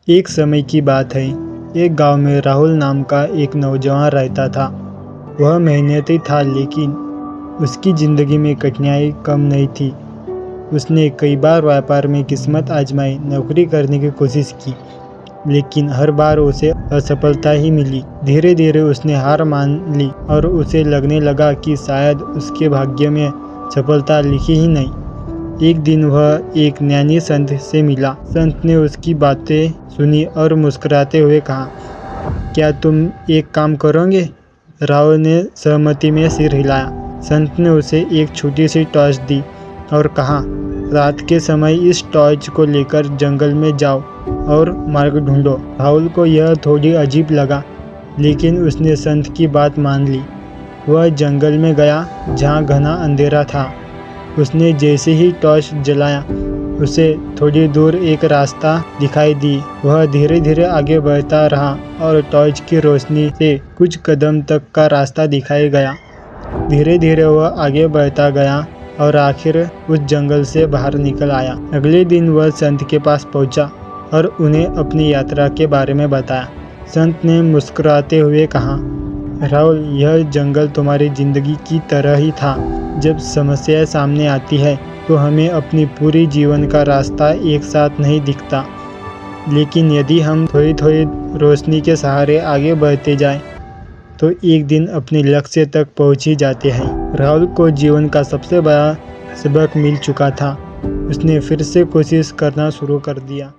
एक समय की बात है। एक गांव में राहुल नाम का एक नौजवान रहता था। वह मेहनती था, लेकिन उसकी ज़िंदगी में कठिनाई कम नहीं थी। उसने कई बार व्यापार में किस्मत आजमाई, नौकरी करने की कोशिश की, लेकिन हर बार उसे असफलता ही मिली। धीरे धीरे उसने हार मान ली और उसे लगने लगा कि शायद उसके भाग्य में सफलता लिखी ही नहीं। एक दिन वह एक ज्ञानी संत से मिला। संत ने उसकी बातें सुनी और मुस्कुराते हुए कहा, क्या तुम एक काम करोगे? राहुल ने सहमति में सिर हिलाया। संत ने उसे एक छोटी सी टॉर्च दी और कहा, रात के समय इस टॉर्च को लेकर जंगल में जाओ और मार्ग ढूंढो। राहुल को यह थोड़ी अजीब लगा, लेकिन उसने संत की बात मान ली। वह जंगल में गया जहाँ घना अंधेरा था। उसने जैसे ही टॉर्च जलाया, उसे थोड़ी दूर एक रास्ता दिखाई दी। वह धीरे धीरे आगे बढ़ता रहा और टॉर्च की रोशनी से कुछ कदम तक का रास्ता दिखाई गया। धीरे धीरे वह आगे बढ़ता गया और आखिर उस जंगल से बाहर निकल आया। अगले दिन वह संत के पास पहुंचा और उन्हें अपनी यात्रा के बारे में बताया। संत ने मुस्कुराते हुए कहा, राहुल, यह जंगल तुम्हारी जिंदगी की तरह ही था। जब समस्याएं सामने आती है तो हमें अपनी पूरी जीवन का रास्ता एक साथ नहीं दिखता, लेकिन यदि हम थोड़ी थोड़ी रोशनी के सहारे आगे बढ़ते जाएं, तो एक दिन अपने लक्ष्य तक पहुंच ही जाते हैं। राहुल को जीवन का सबसे बड़ा सबक मिल चुका था। उसने फिर से कोशिश करना शुरू कर दिया।